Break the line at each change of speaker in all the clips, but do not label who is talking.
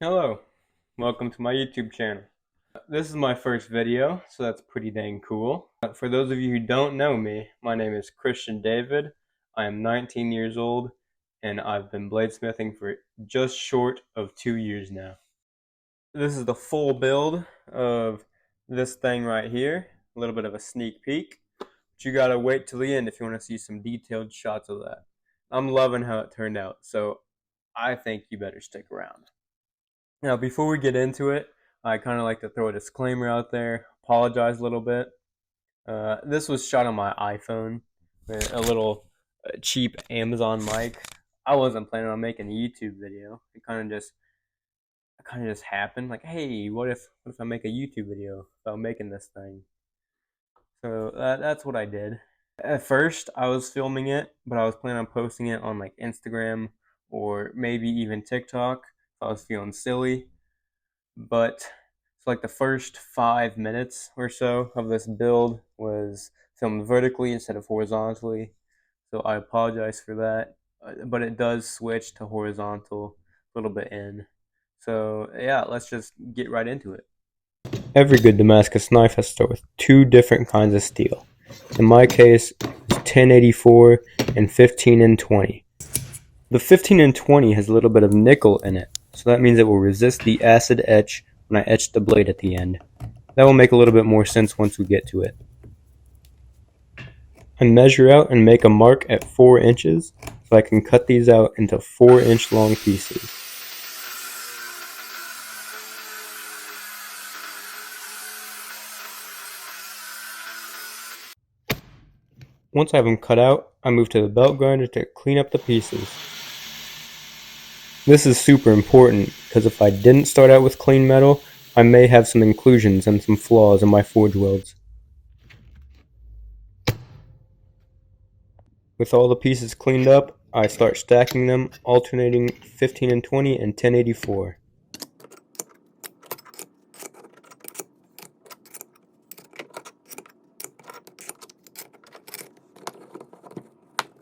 Hello, welcome to my YouTube channel. This is my first video, so that's pretty dang cool. For those of you who don't know me, my name is Christian David. I am 19 years old, and I've been bladesmithing for just short of 2 years now. This is the full build of this thing right here, a little bit of a sneak peek. But you gotta wait till the end if you want to see some detailed shots of that. I'm loving how it turned out, so I think you better stick around. Now, before we get into it, I kind of like to throw a disclaimer out there, apologize a little bit. This was shot on my iPhone, a little cheap Amazon mic. I wasn't planning on making a YouTube video. It kind of just happened. Like, hey, what if I make a YouTube video about making this thing? So that's what I did. At first, I was filming it, but I was planning on posting it on like Instagram or maybe even TikTok if I was feeling silly. But so like the first 5 minutes or so of this build was filmed vertically instead of horizontally. So I apologize for that, but it does switch to horizontal a little bit in. So yeah, let's just get right into it. Every good Damascus knife has to start with two different kinds of steel. In my case, it's 1084 and 15 and 20. The 15 and 20 has a little bit of nickel in it, so that means it will resist the acid etch when I etch the blade at the end. That will make a little bit more sense once we get to it. I measure out and make a mark at 4 inches, so I can cut these out into 4-inch long pieces. Once I have them cut out, I move to the belt grinder to clean up the pieces. This is super important because if I didn't start out with clean metal, I may have some inclusions and some flaws in my forge welds. With all the pieces cleaned up, I start stacking them, alternating 15 and 20 and 1084.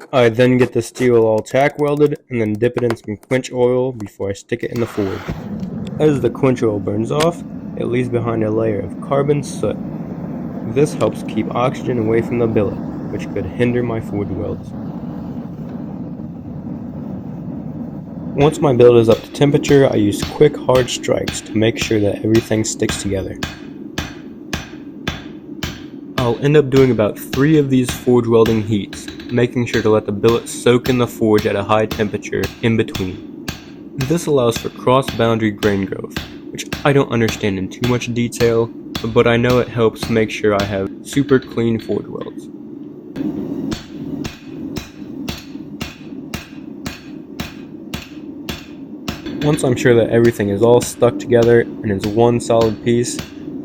I then get the steel all tack welded and then dip it in some quench oil before I stick it in the forge. As the quench oil burns off, it leaves behind a layer of carbon soot. This helps keep oxygen away from the billet, which could hinder my forge welds. Once my billet is up to temperature, I use quick hard strikes to make sure that everything sticks together. I'll end up doing about 3 of these forge welding heats, making sure to let the billet soak in the forge at a high temperature in between. This allows for cross-boundary grain growth, which I don't understand in too much detail, but I know it helps make sure I have super clean forge welds. Once I'm sure that everything is all stuck together and is one solid piece,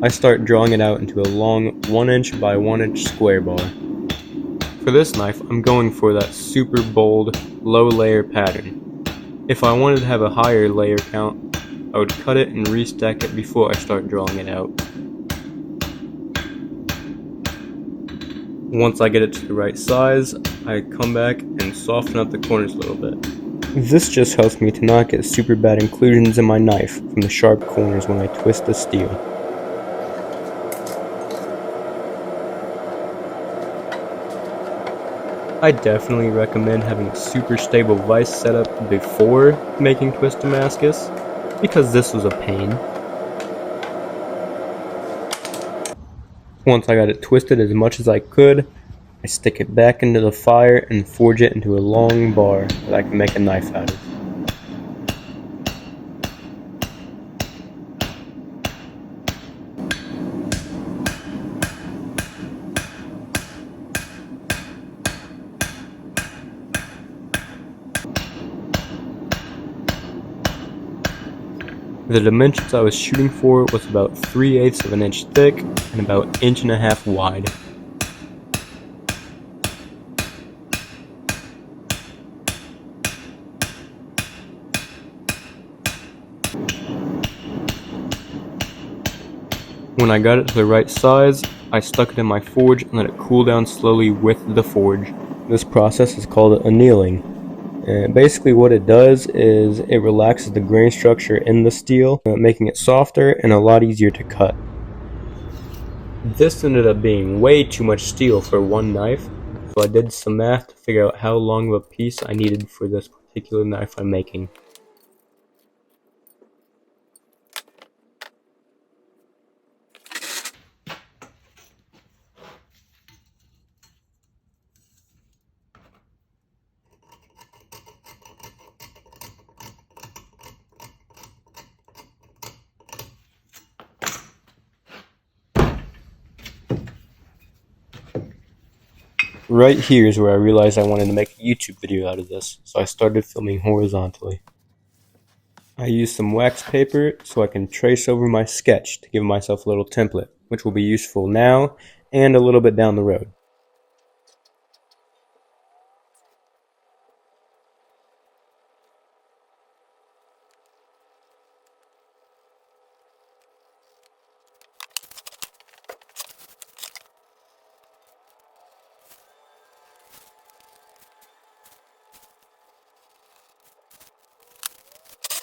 I start drawing it out into a long 1-inch by 1-inch square bar. For this knife, I'm going for that super bold, low layer pattern. If I wanted to have a higher layer count, I would cut it and restack it before I start drawing it out. Once I get it to the right size, I come back and soften up the corners a little bit. This just helps me to not get super bad inclusions in my knife from the sharp corners when I twist the steel. I definitely recommend having a super stable vise setup before making Twist Damascus, because this was a pain. Once I got it twisted as much as I could, I stick it back into the fire and forge it into a long bar that I can make a knife out of. The dimensions I was shooting for was about 3/8 of an inch thick and about 1.5 inches wide. When I got it to the right size, I stuck it in my forge and let it cool down slowly with the forge. This process is called annealing. And basically what it does is it relaxes the grain structure in the steel, making it softer and a lot easier to cut. This ended up being way too much steel for one knife, so I did some math to figure out how long of a piece I needed for this particular knife I'm making. Right here is where I realized I wanted to make a YouTube video out of this, so I started filming horizontally. I used some wax paper so I can trace over my sketch to give myself a little template, which will be useful now and a little bit down the road.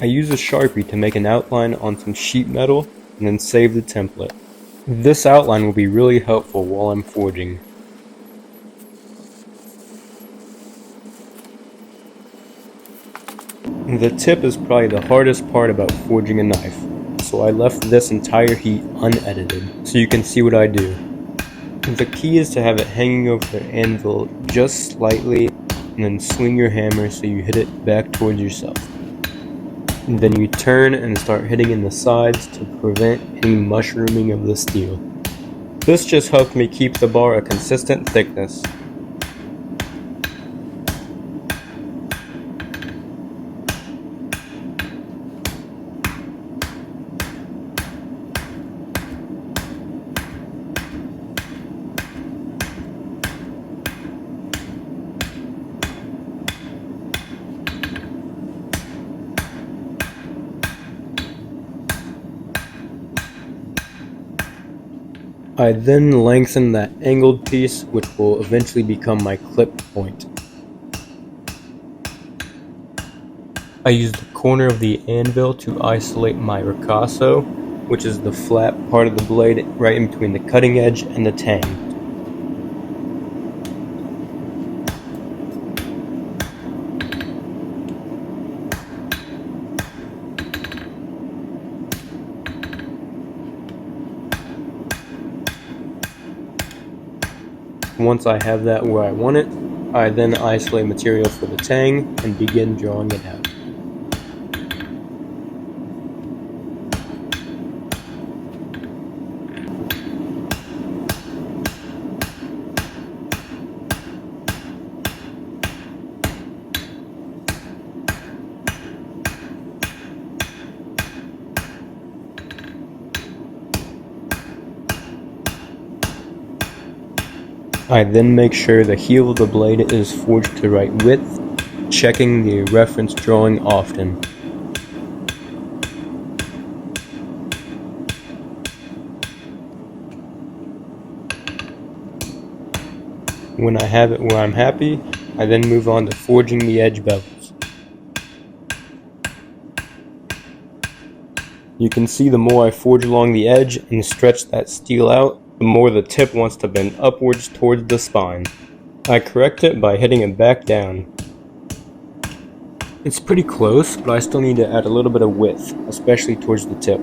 I use a Sharpie to make an outline on some sheet metal and then save the template. This outline will be really helpful while I'm forging. The tip is probably the hardest part about forging a knife, so I left this entire heat unedited so you can see what I do. The key is to have it hanging over the anvil just slightly and then swing your hammer so you hit it back towards yourself. And then you turn and start hitting in the sides to prevent any mushrooming of the steel. This just helped me keep the bar a consistent thickness. I then lengthen that angled piece, which will eventually become my clip point. I use the corner of the anvil to isolate my ricasso, which is the flat part of the blade right in between the cutting edge and the tang. Once I have that where I want it, I then isolate material for the tang and begin drawing it out. I then make sure the heel of the blade is forged to the right width, checking the reference drawing often. When I have it where I'm happy, I then move on to forging the edge bevels. You can see the more I forge along the edge and stretch that steel out, the more the tip wants to bend upwards towards the spine. I correct it by hitting it back down. It's pretty close, but I still need to add a little bit of width, especially towards the tip.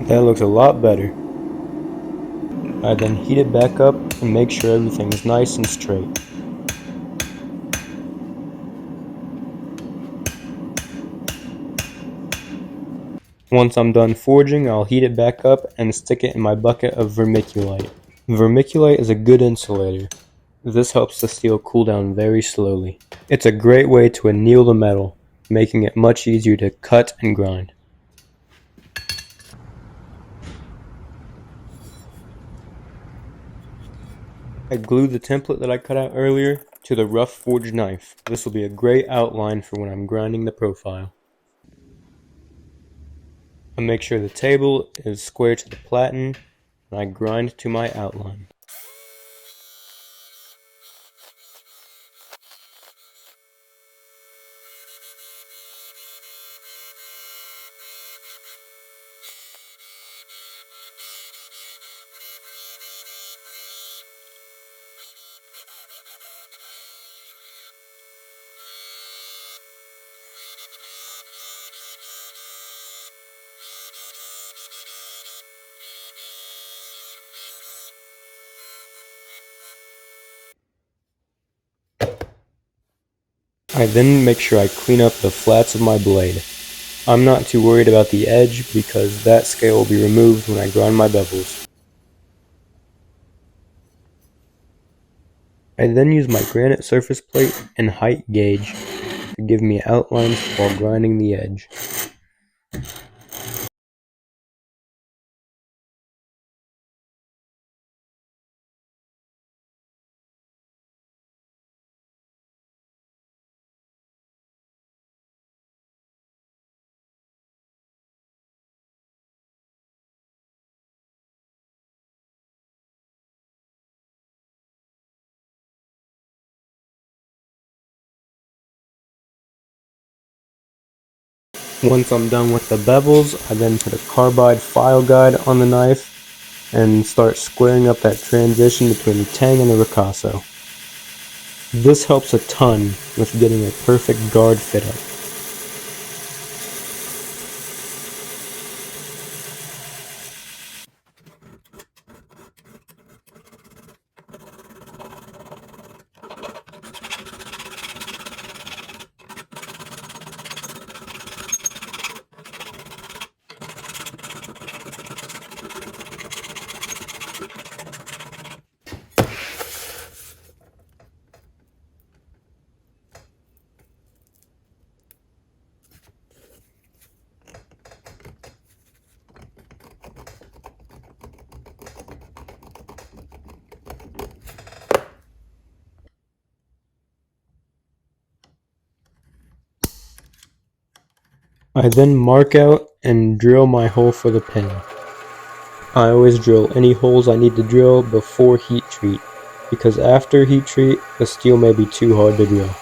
That looks a lot better. I then heat it back up and make sure everything is nice and straight. Once I'm done forging, I'll heat it back up and stick it in my bucket of vermiculite. Vermiculite is a good insulator. This helps the steel cool down very slowly. It's a great way to anneal the metal, making it much easier to cut and grind. I glued the template that I cut out earlier to the rough forged knife. This will be a great outline for when I'm grinding the profile. I make sure the table is square to the platen, and I grind to my outline. I then make sure I clean up the flats of my blade. I'm not too worried about the edge because that scale will be removed when I grind my bevels. I then use my granite surface plate and height gauge to give me outlines while grinding the edge. Once I'm done with the bevels, I then put a carbide file guide on the knife and start squaring up that transition between the tang and the ricasso. This helps a ton with getting a perfect guard fit up. I then mark out and drill my hole for the pin. I always drill any holes I need to drill before heat treat, because after heat treat, the steel may be too hard to drill.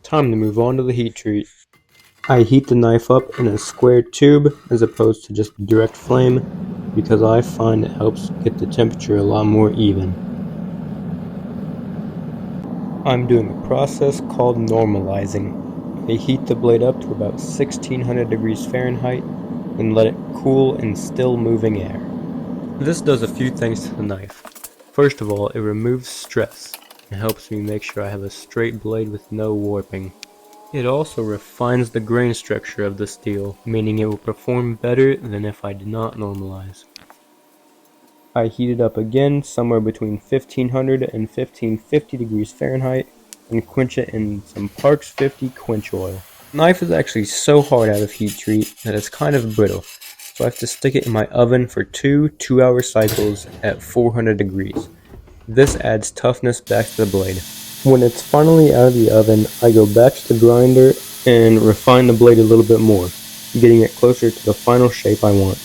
Time to move on to the heat treat. I heat the knife up in a square tube as opposed to just direct flame because I find it helps get the temperature a lot more even. I'm doing a process called normalizing. I heat the blade up to about 1600 degrees Fahrenheit and let it cool in still moving air. This does a few things to the knife. First of all, it removes stress and helps me make sure I have a straight blade with no warping. It also refines the grain structure of the steel, meaning it will perform better than if I did not normalize. I heat it up again somewhere between 1500 and 1550 degrees Fahrenheit and quench it in some Parks 50 quench oil. The knife is actually so hard out of heat treat that it's kind of brittle, so I have to stick it in my oven for two 2-hour cycles at 400 degrees. This adds toughness back to the blade. When it's finally out of the oven, I go back to the grinder and refine the blade a little bit more, getting it closer to the final shape I want.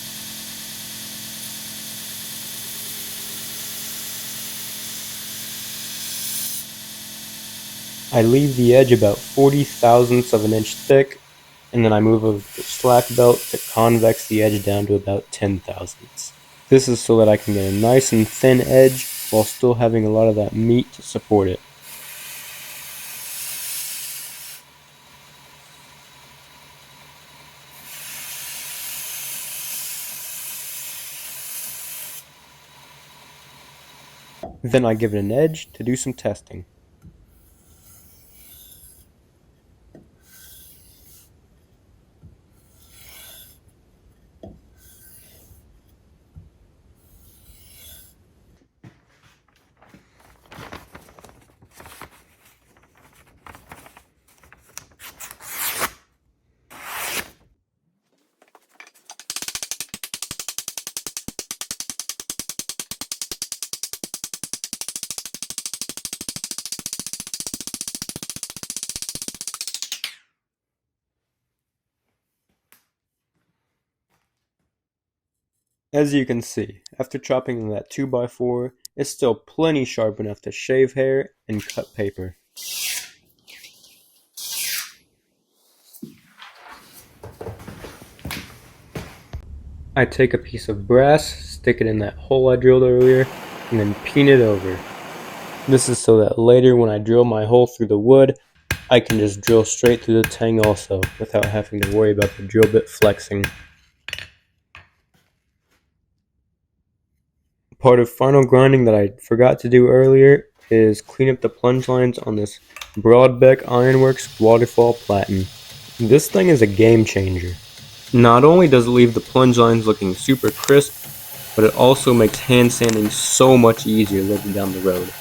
I leave the edge about 40 thousandths of an inch thick, and then I move a slack belt to convex the edge down to about 10 thousandths. This is so that I can get a nice and thin edge while still having a lot of that meat to support it. Then I give it an edge to do some testing. As you can see, after chopping that 2x4, it's still plenty sharp enough to shave hair and cut paper. I take a piece of brass, stick it in that hole I drilled earlier, and then peen it over. This is so that later when I drill my hole through the wood, I can just drill straight through the tang also, without having to worry about the drill bit flexing. Part of final grinding that I forgot to do earlier is clean up the plunge lines on this Broadbeck Ironworks Waterfall Platen. This thing is a game changer. Not only does it leave the plunge lines looking super crisp, but it also makes hand sanding so much easier later down the road.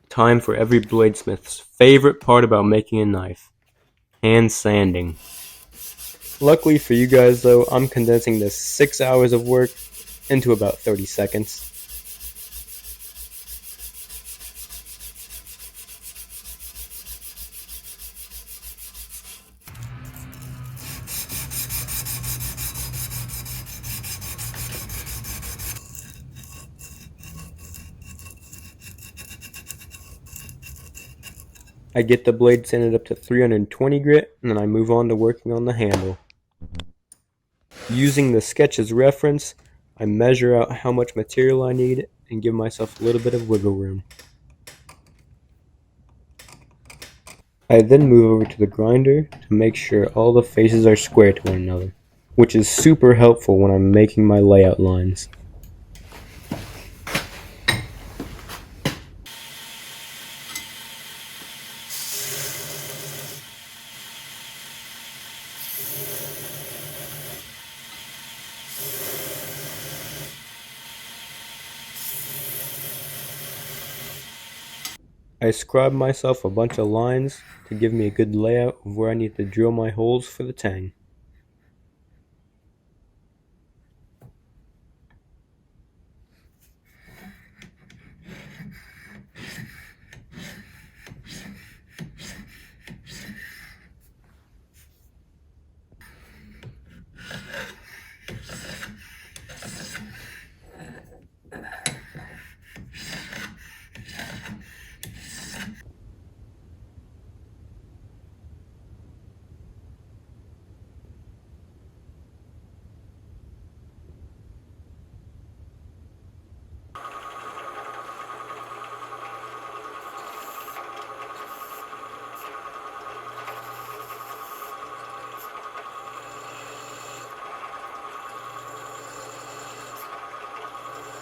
Time for every bladesmith's favorite part about making a knife: hand sanding. Luckily for you guys though, I'm condensing this 6 hours of work into about 30 seconds. I get the blade sanded up to 320 grit, and then I move on to working on the handle. Using the sketch as reference, I measure out how much material I need and give myself a little bit of wiggle room. I then move over to the grinder to make sure all the faces are square to one another, which is super helpful when I'm making my layout lines. I scribe myself a bunch of lines to give me a good layout of where I need to drill my holes for the tang.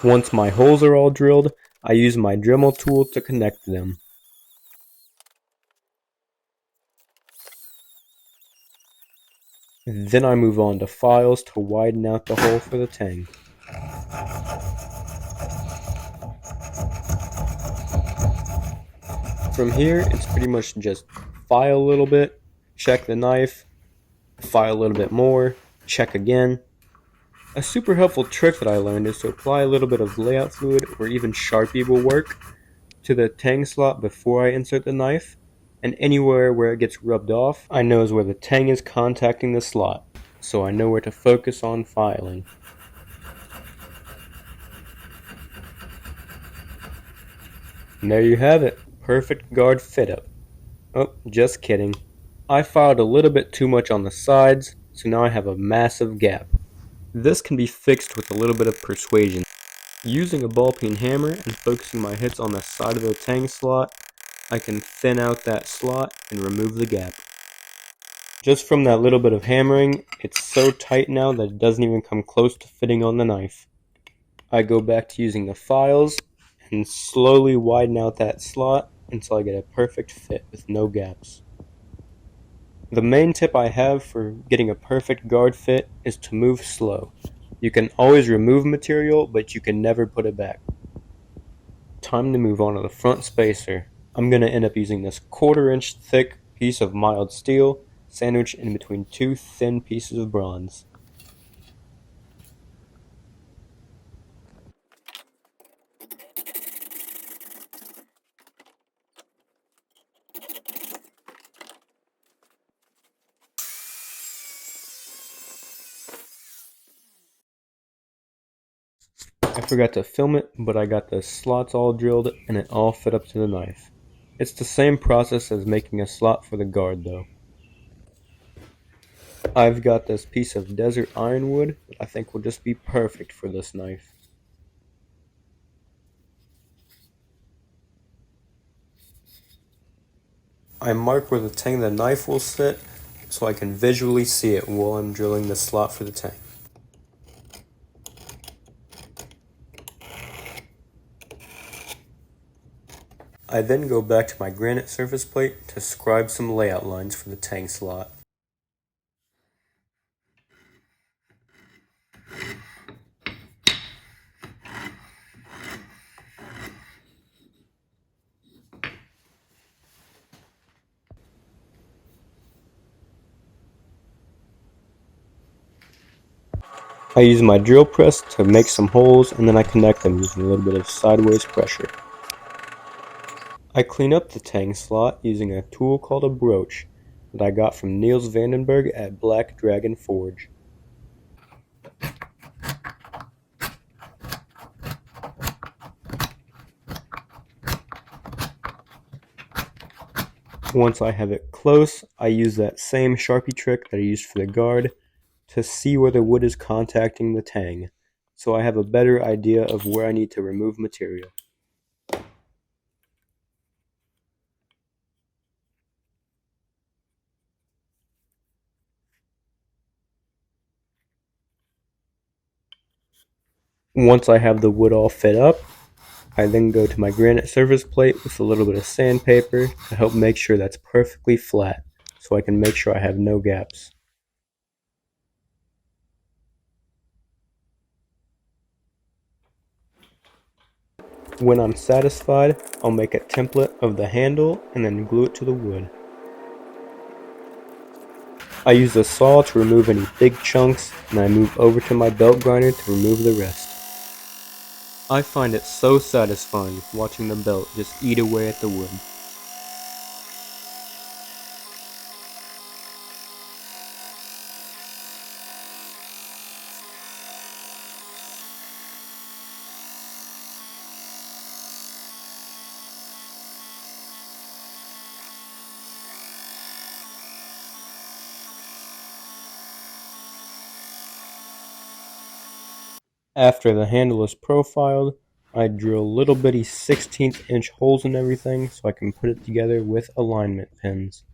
Once my holes are all drilled, I use my Dremel tool to connect them. Then I move on to files to widen out the hole for the tang. From here, it's pretty much just file a little bit, check the knife, file a little bit more, check again. A super helpful trick that I learned is to apply a little bit of layout fluid or even Sharpie will work to the tang slot before I insert the knife, and anywhere where it gets rubbed off, I know is where the tang is contacting the slot, so I know where to focus on filing. And there you have it, perfect guard fit up. Oh, just kidding. I filed a little bit too much on the sides, so now I have a massive gap. This can be fixed with a little bit of persuasion. Using a ball peen hammer and focusing my hits on the side of the tang slot, I can thin out that slot and remove the gap. Just from that little bit of hammering, it's so tight now that it doesn't even come close to fitting on the knife. I go back to using the files and slowly widen out that slot until I get a perfect fit with no gaps. The main tip I have for getting a perfect guard fit is to move slow. You can always remove material, but you can never put it back. Time to move on to the front spacer. I'm going to end up using this 1/4 inch thick piece of mild steel sandwiched in between two thin pieces of bronze. forgot to film it, but I got the slots all drilled and it all fit up to the knife. It's the same process as making a slot for the guard though. I've got this piece of desert ironwood that I think will just be perfect for this knife. I mark where the tang of the knife will sit so I can visually see it while I'm drilling the slot for the tang. I then go back to my granite surface plate to scribe some layout lines for the tang slot. I use my drill press to make some holes and then I connect them using a little bit of sideways pressure. I clean up the tang slot using a tool called a broach that I got from Niels Vandenberg at Black Dragon Forge. Once I have it close, I use that same Sharpie trick that I used for the guard to see where the wood is contacting the tang, so I have a better idea of where I need to remove material. Once I have the wood all fit up, I then go to my granite surface plate with a little bit of sandpaper to help make sure that's perfectly flat, so I can make sure I have no gaps. When I'm satisfied, I'll make a template of the handle and then glue it to the wood. I use a saw to remove any big chunks, and I move over to my belt grinder to remove the rest. I find it so satisfying watching the belt just eat away at the wood. After the handle is profiled, I drill little bitty 16th inch holes in everything so I can put it together with alignment pins.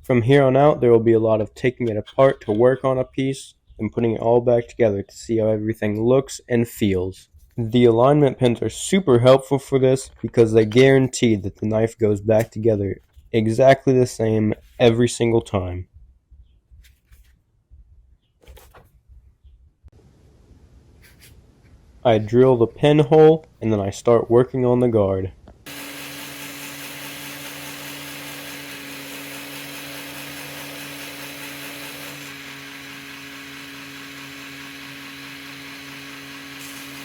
From here on out, there will be a lot of taking it apart to work on a piece and putting it all back together to see how everything looks and feels. The alignment pins are super helpful for this because they guarantee that the knife goes back together exactly the same every single time. I drill the pin hole and then I start working on the guard.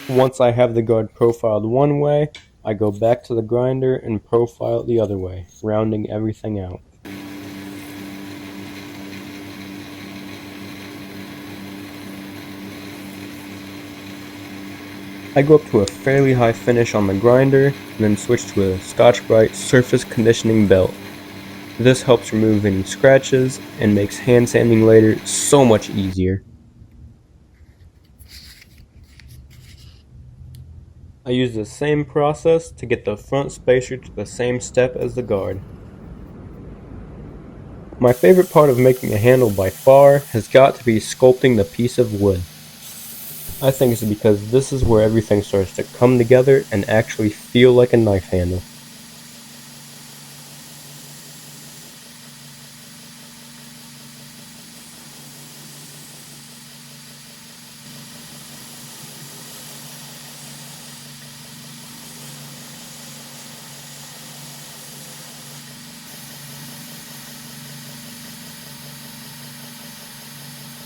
Once I have the guard profiled one way, I go back to the grinder and profile it the other way, rounding everything out. I go up to a fairly high finish on the grinder, and then switch to a Scotch-Brite surface conditioning belt. This helps remove any scratches and makes hand sanding later so much easier. I use the same process to get the front spacer to the same step as the guard. My favorite part of making a handle by far has got to be sculpting the piece of wood. I think it's because this is where everything starts to come together and actually feel like a knife handle.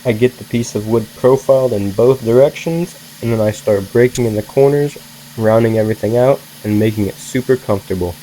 I get the piece of wood profiled in both directions, and then I start breaking in the corners, rounding everything out, and making it super comfortable.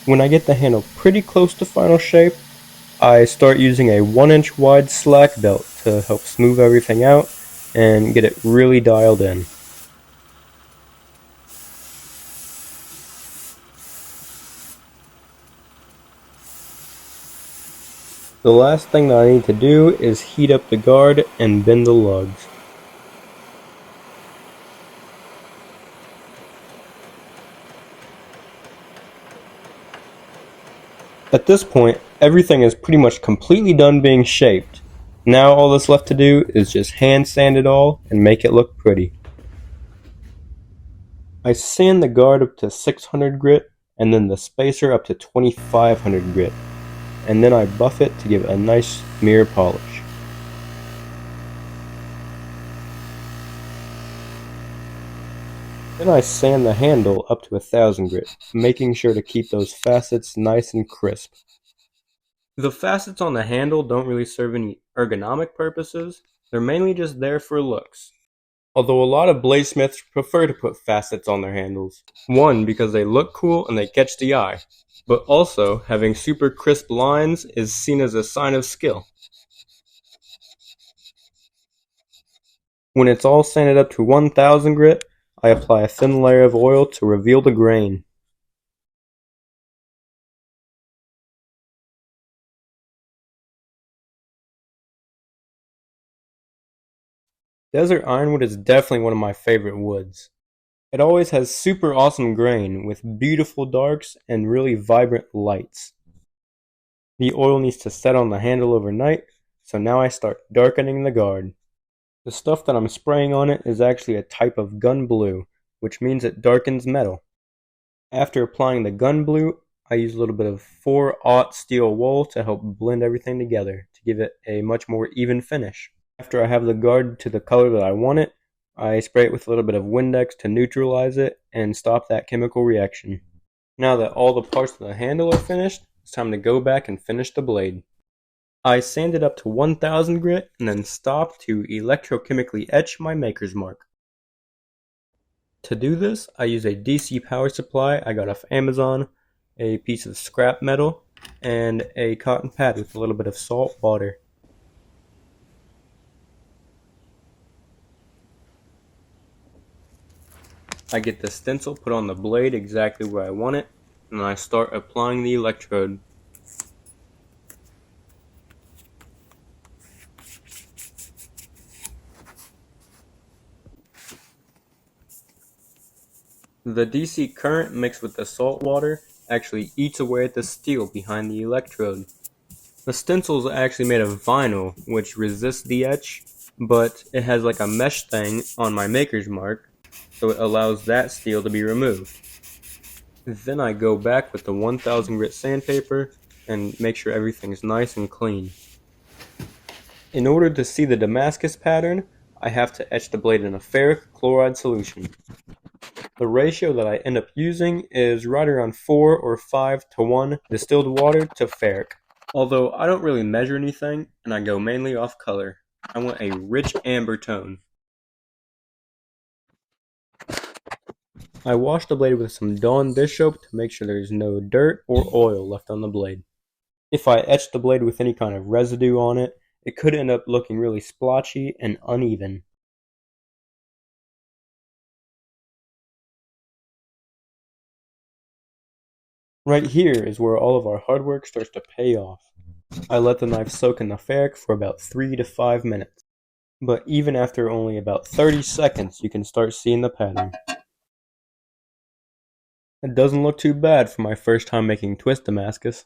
When I get the handle pretty close to final shape, I start using a 1-inch wide slack belt to help smooth everything out and get it really dialed in. The last thing that I need to do is heat up the guard and bend the lugs. At this point, everything is pretty much completely done being shaped. Now all that's left to do is just hand sand it all and make it look pretty. I sand the guard up to 600 grit and then the spacer up to 2500 grit, and then I buff it to give it a nice mirror polish. Then I sand the handle up to 1000 grit, making sure to keep those facets nice and crisp. The facets on the handle don't really serve any ergonomic purposes, they're mainly just there for looks. Although a lot of bladesmiths prefer to put facets on their handles. One, because they look cool and they catch the eye, but also having super crisp lines is seen as a sign of skill. When it's all sanded up to 1000 grit, I apply a thin layer of oil to reveal the grain. Desert ironwood is definitely one of my favorite woods. It always has super awesome grain with beautiful darks and really vibrant lights. The oil needs to set on the handle overnight, so now I start darkening the guard. The stuff that I'm spraying on it is actually a type of gun blue, which means it darkens metal. After applying the gun blue, I use a little bit of 4/0 steel wool to help blend everything together to give it a much more even finish. After I have the guard to the color that I want it, I spray it with a little bit of Windex to neutralize it and stop that chemical reaction. Now that all the parts of the handle are finished, it's time to go back and finish the blade. I sand it up to 1000 grit and then stop to electrochemically etch my maker's mark. To do this, I use a DC power supply I got off Amazon, a piece of scrap metal, and a cotton pad with a little bit of salt water. I get the stencil put on the blade exactly where I want it, and I start applying the electrode. The DC current mixed with the salt water actually eats away at the steel behind the electrode. The stencil is actually made of vinyl, which resists the etch, but it has like a mesh thing on my maker's mark, so it allows that steel to be removed. Then I go back with the 1000 grit sandpaper and make sure everything is nice and clean. In order to see the Damascus pattern, I have to etch the blade in a ferric chloride solution. The ratio that I end up using is right around 4 or 5 to 1 distilled water to ferric. Although I don't really measure anything and I go mainly off color. I want a rich amber tone. I wash the blade with some Dawn dish soap to make sure there's no dirt or oil left on the blade. If I etch the blade with any kind of residue on it, it could end up looking really splotchy and uneven. Right here is where all of our hard work starts to pay off. I let the knife soak in the ferric for about 3 to 5 minutes. But even after only about 30 seconds, you can start seeing the pattern. It doesn't look too bad for my first time making twist Damascus.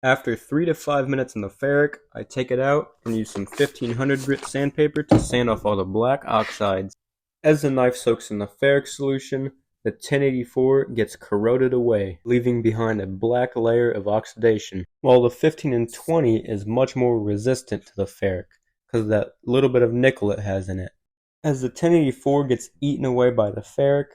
After 3 to 5 minutes in the ferric, I take it out and use some 1500 grit sandpaper to sand off all the black oxides. As the knife soaks in the ferric solution, the 1084 gets corroded away, leaving behind a black layer of oxidation, while the 15 and 20 is much more resistant to the ferric because of that little bit of nickel it has in it. As the 1084 gets eaten away by the ferric,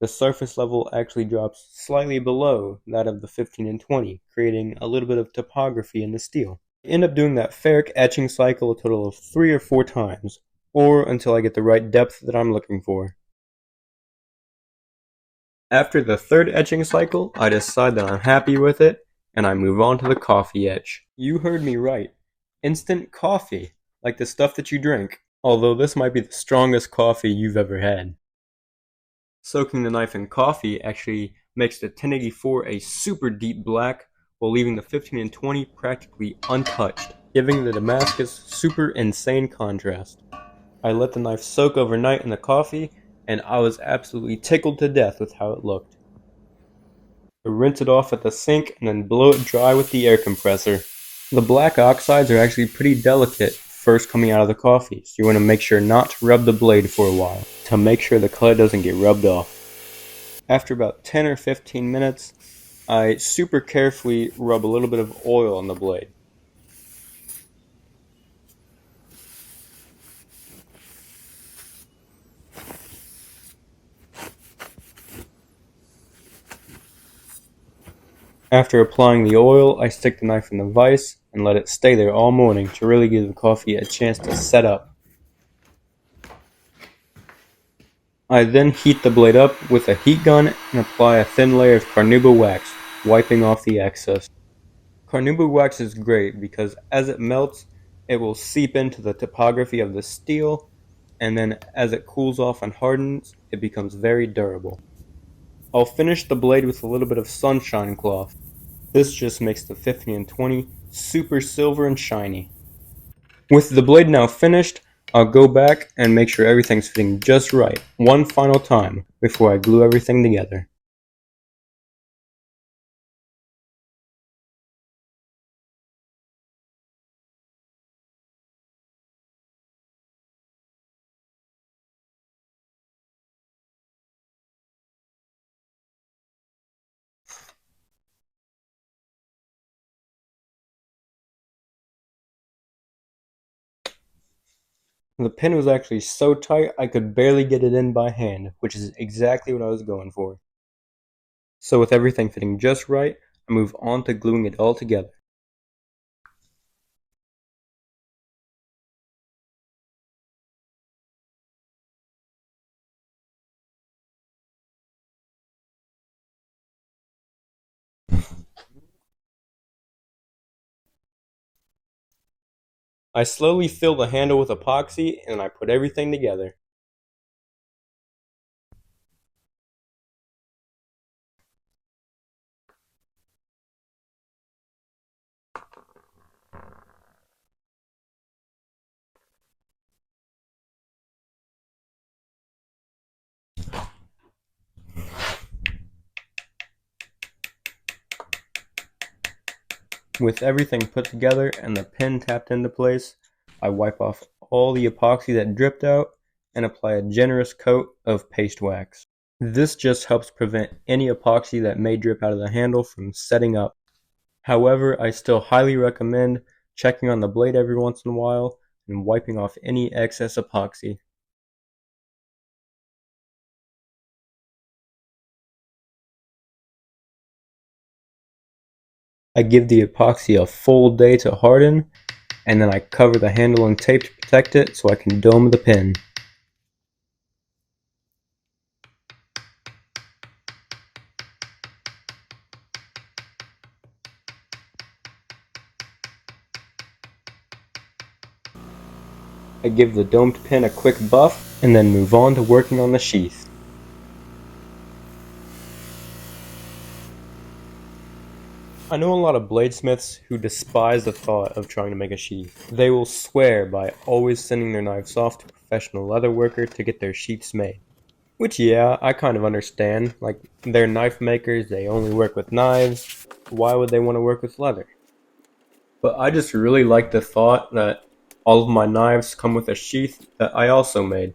the surface level actually drops slightly below that of the 15 and 20, creating a little bit of topography in the steel. I end up doing that ferric etching cycle a total of 3 or 4 times, or until I get the right depth that I'm looking for. After the third etching cycle, I decide that I'm happy with it, and I move on to the coffee etch. You heard me right. Instant coffee, like the stuff that you drink, although this might be the strongest coffee you've ever had. Soaking the knife in coffee actually makes the 1084 a super deep black, while leaving the 15 and 20 practically untouched, giving the Damascus super insane contrast. I let the knife soak overnight in the coffee, and I was absolutely tickled to death with how it looked. I rinse it off at the sink and then blow it dry with the air compressor. The black oxides are actually pretty delicate first coming out of the coffee, so you want to make sure not to rub the blade for a while to make sure the color doesn't get rubbed off. After about 10 or 15 minutes, I super carefully rub a little bit of oil on the blade. After applying the oil, I stick the knife in the vise and let it stay there all morning to really give the coffee a chance to set up. I then heat the blade up with a heat gun and apply a thin layer of carnauba wax, wiping off the excess. Carnauba wax is great because as it melts, it will seep into the topography of the steel, and then as it cools off and hardens, it becomes very durable. I'll finish the blade with a little bit of sunshine cloth. This just makes the 15 and 20 super silver and shiny. With the blade now finished, I'll go back and make sure everything's fitting just right one final time before I glue everything together. The pin was actually so tight I could barely get it in by hand, which is exactly what I was going for. So with everything fitting just right, I move on to gluing it all together. I slowly fill the handle with epoxy and I put everything together. With everything put together and the pin tapped into place, I wipe off all the epoxy that dripped out and apply a generous coat of paste wax. This just helps prevent any epoxy that may drip out of the handle from setting up. However, I still highly recommend checking on the blade every once in a while and wiping off any excess epoxy. I give the epoxy a full day to harden, and then I cover the handle in tape to protect it so I can dome the pin. I give the domed pin a quick buff, and then move on to working on the sheath. I know a lot of bladesmiths who despise the thought of trying to make a sheath. They will swear by always sending their knives off to a professional leather worker to get their sheaths made. Which, yeah, I kind of understand. Like, they're knife makers, they only work with knives. Why would they want to work with leather? But I just really like the thought that all of my knives come with a sheath that I also made.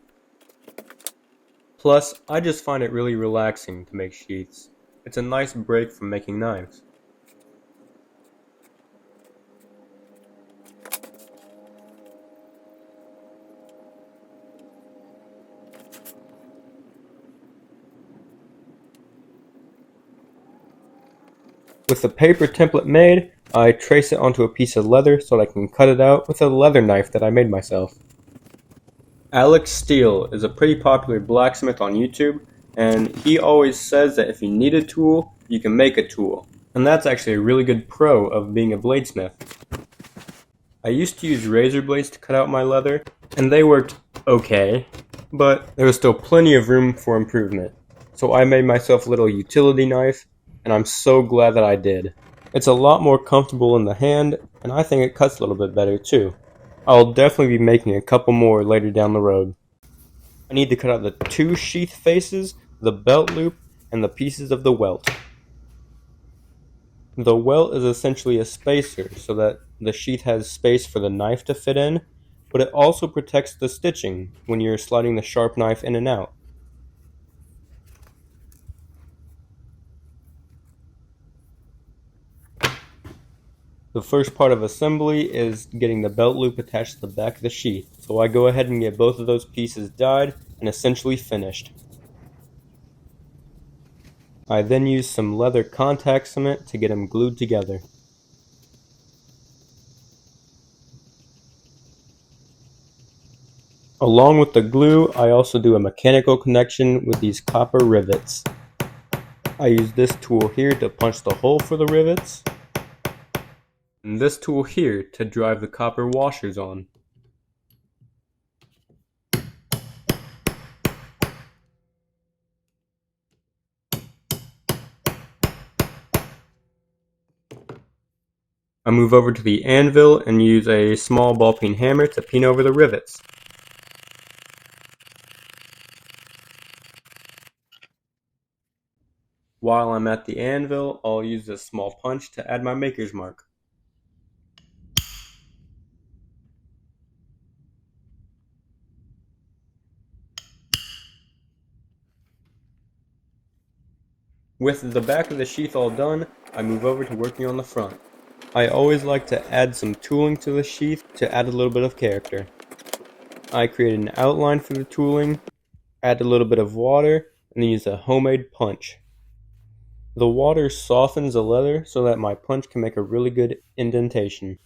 Plus, I just find it really relaxing to make sheaths. It's a nice break from making knives. With the paper template made, I trace it onto a piece of leather so that I can cut it out with a leather knife that I made myself. Alex Steele is a pretty popular blacksmith on YouTube, and he always says that if you need a tool, you can make a tool. And that's actually a really good pro of being a bladesmith. I used to use razor blades to cut out my leather, and they worked okay, but there was still plenty of room for improvement. So I made myself a little utility knife, and I'm so glad that I did. It's a lot more comfortable in the hand, and I think it cuts a little bit better too. I'll definitely be making a couple more later down the road. I need to cut out the two sheath faces, the belt loop, and the pieces of the welt. The welt is essentially a spacer so that the sheath has space for the knife to fit in, but it also protects the stitching when you're sliding the sharp knife in and out. The first part of assembly is getting the belt loop attached to the back of the sheath, so I go ahead and get both of those pieces dyed and essentially finished. I then use some leather contact cement to get them glued together. Along with the glue, I also do a mechanical connection with these copper rivets. I use this tool here to punch the hole for the rivets, and this tool here to drive the copper washers on. I move over to the anvil and use a small ball peen hammer to peen over the rivets. While I'm at the anvil, I'll use this small punch to add my maker's mark. With the back of the sheath all done, I move over to working on the front. I always like to add some tooling to the sheath to add a little bit of character. I create an outline for the tooling, add a little bit of water, and then use a homemade punch. The water softens the leather so that my punch can make a really good indentation.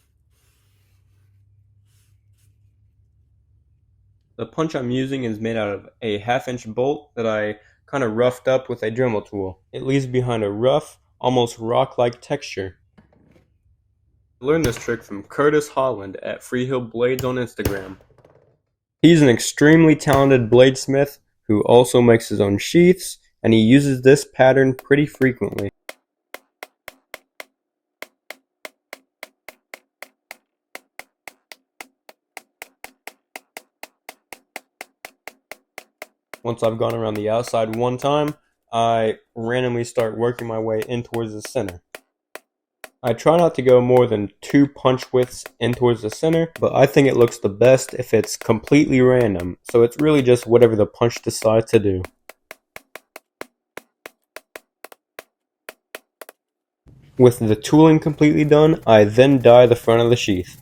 The punch I'm using is made out of a 1/2 inch bolt that I kind of roughed up with a Dremel tool. It leaves behind a rough, almost rock-like texture. I learned this trick from Curtis Holland at Freehill Blades on Instagram. He's an extremely talented bladesmith who also makes his own sheaths, and he uses this pattern pretty frequently. Once I've gone around the outside one time, I randomly start working my way in towards the center. I try not to go more than 2 punch widths in towards the center, but I think it looks the best if it's completely random, so it's really just whatever the punch decides to do. With the tooling completely done, I then die the front of the sheath.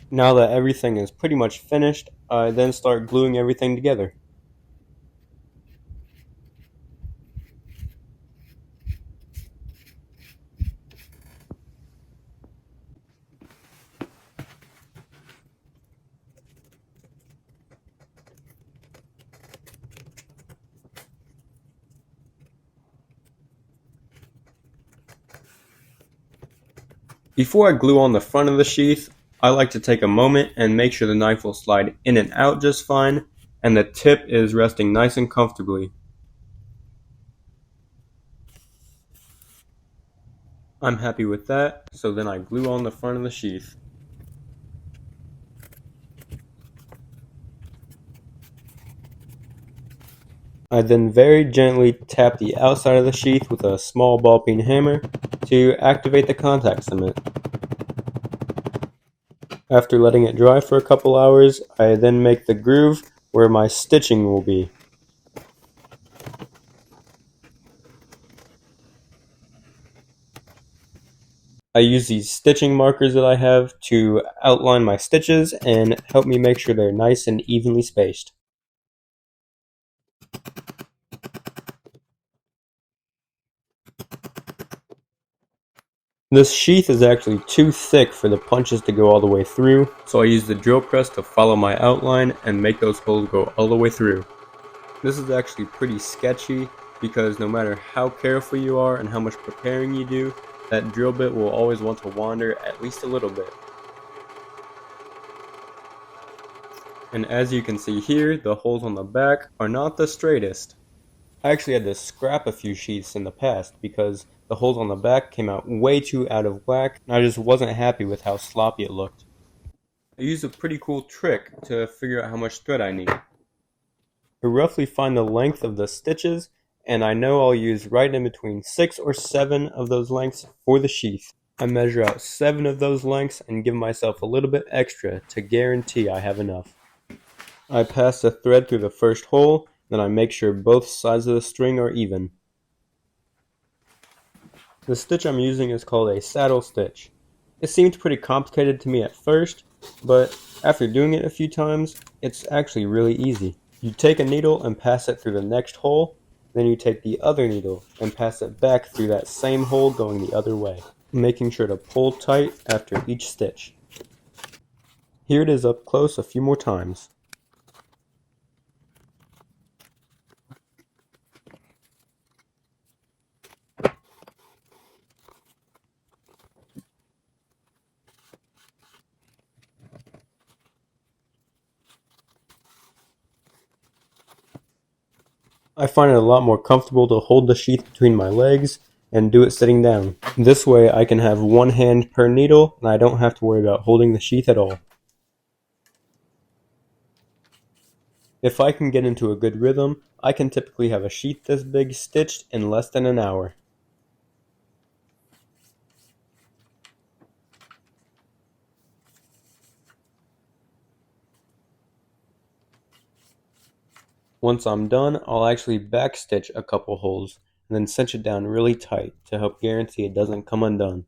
Now that everything is pretty much finished, I then start gluing everything together. Before I glue on the front of the sheath, I like to take a moment and make sure the knife will slide in and out just fine, and the tip is resting nice and comfortably. I'm happy with that, so then I glue on the front of the sheath. I then very gently tap the outside of the sheath with a small ball peen hammer to activate the contact cement. After letting it dry for a couple hours, I then make the groove where my stitching will be. I use these stitching markers that I have to outline my stitches and help me make sure they're nice and evenly spaced. This sheath is actually too thick for the punches to go all the way through, so I use the drill press to follow my outline and make those holes go all the way through. This is actually pretty sketchy because no matter how careful you are and how much preparing you do, that drill bit will always want to wander at least a little bit. And as you can see here, the holes on the back are not the straightest. I actually had to scrap a few sheaths in the past because the holes on the back came out way too out of whack and I just wasn't happy with how sloppy it looked. I used a pretty cool trick to figure out how much thread I need. I roughly find the length of the stitches, and I know I'll use right in between 6 or 7 of those lengths for the sheath. I measure out 7 of those lengths and give myself a little bit extra to guarantee I have enough. I pass the thread through the first hole, then I make sure both sides of the string are even. The stitch I'm using is called a saddle stitch. It seemed pretty complicated to me at first, but after doing it a few times, it's actually really easy. You take a needle and pass it through the next hole, then you take the other needle and pass it back through that same hole going the other way, making sure to pull tight after each stitch. Here it is up close a few more times. I find it a lot more comfortable to hold the sheath between my legs and do it sitting down. This way I can have one hand per needle and I don't have to worry about holding the sheath at all. If I can get into a good rhythm, I can typically have a sheath this big stitched in less than an hour. Once I'm done, I'll actually backstitch a couple holes and then cinch it down really tight to help guarantee it doesn't come undone.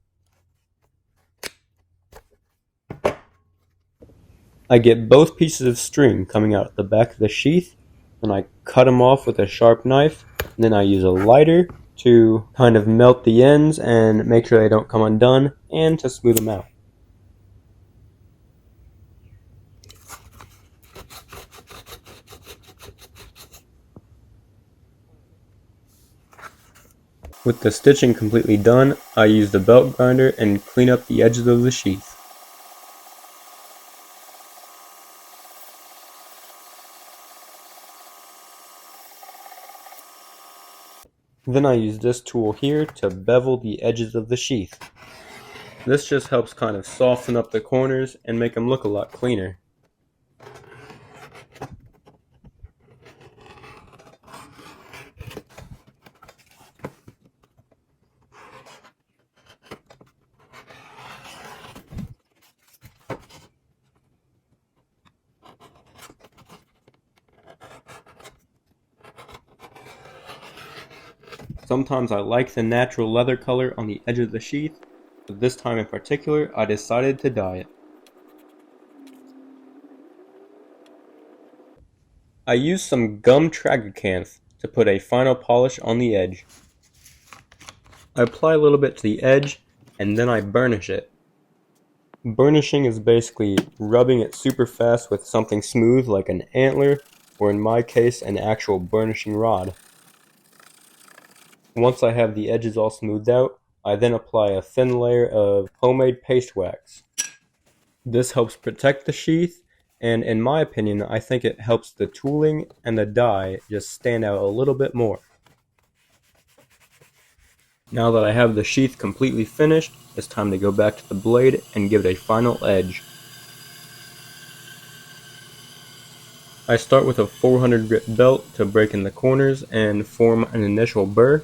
I get both pieces of string coming out the back of the sheath, and I cut them off with a sharp knife, and then I use a lighter to kind of melt the ends and make sure they don't come undone, and to smooth them out. With the stitching completely done, I use the belt grinder and clean up the edges of the sheath. Then I use this tool here to bevel the edges of the sheath. This just helps kind of soften up the corners and make them look a lot cleaner. Sometimes I like the natural leather color on the edge of the sheath, but this time in particular I decided to dye it. I used some gum tragacanth to put a final polish on the edge. I apply a little bit to the edge and then I burnish it. Burnishing is basically rubbing it super fast with something smooth like an antler, or in my case an actual burnishing rod. Once I have the edges all smoothed out, I then apply a thin layer of homemade paste wax. This helps protect the sheath, and in my opinion, I think it helps the tooling and the dye just stand out a little bit more. Now that I have the sheath completely finished, it's time to go back to the blade and give it a final edge. I start with a 400 grit belt to break in the corners and form an initial burr,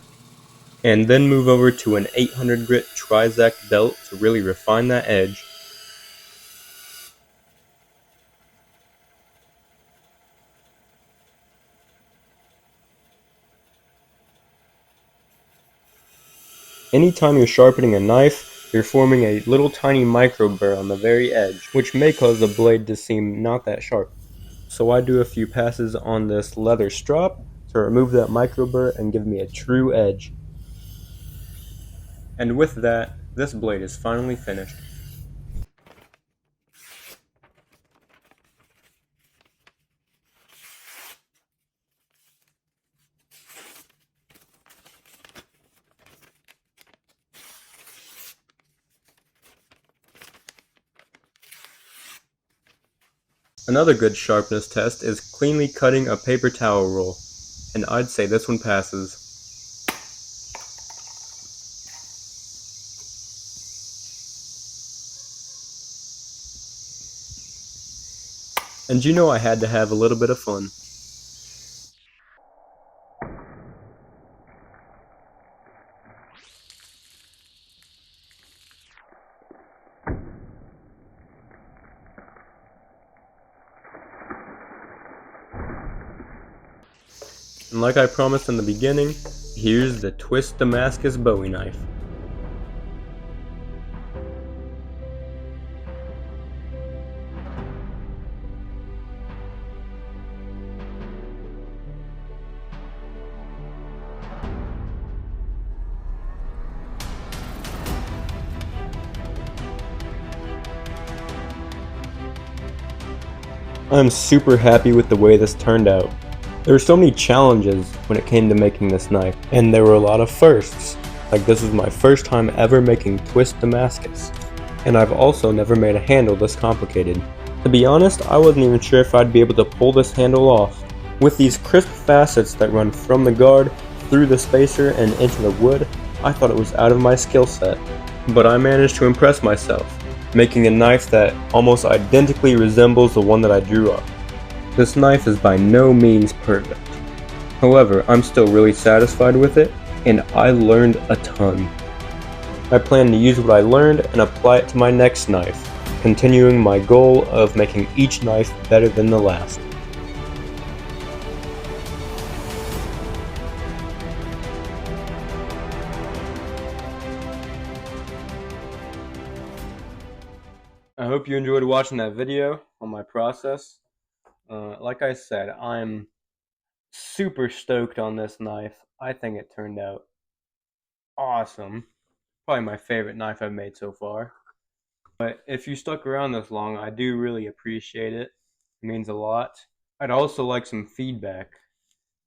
and then move over to an 800 grit Trizac belt to really refine that edge. Anytime you're sharpening a knife, you're forming a little tiny micro burr on the very edge, which may cause the blade to seem not that sharp. So I do a few passes on this leather strop to remove that micro burr and give me a true edge. And with that, This blade is finally finished. Another good sharpness test is cleanly cutting a paper towel roll, and I'd say this one passes. And you know I had to have a little bit of fun. And like I promised in the beginning, here's the Twist Damascus Bowie knife. I'm super happy with the way this turned out. There were so many challenges when it came to making this knife, and there were a lot of firsts. Like, this was my first time ever making Twist Damascus, and I've also never made a handle this complicated. To be honest, I wasn't even sure if I'd be able to pull this handle off. With these crisp facets that run from the guard, through the spacer, and into the wood, I thought it was out of my skill set. But I managed to impress myself, making a knife that almost identically resembles the one that I drew up. This knife is by no means perfect. However, I'm still really satisfied with it, and I learned a ton. I plan to use what I learned and apply it to my next knife, continuing my goal of making each knife better than the last. I hope you enjoyed watching that video on my process. Like I said, I'm super stoked on this knife. I think it turned out awesome. Probably my favorite knife I've made so far. But if you stuck around this long, I do really appreciate it. It means a lot. I'd also like some feedback.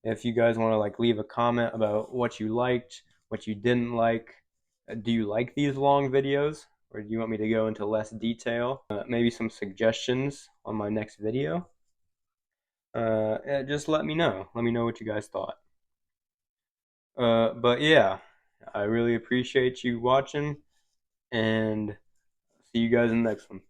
If you guys want to leave a comment about what you liked, what you didn't like. Do you like these long videos? Or do you want me to go into less detail? Maybe some suggestions on my next video? Just let me know. Let me know what you guys thought. But yeah, I really appreciate you watching, and see you guys in the next one.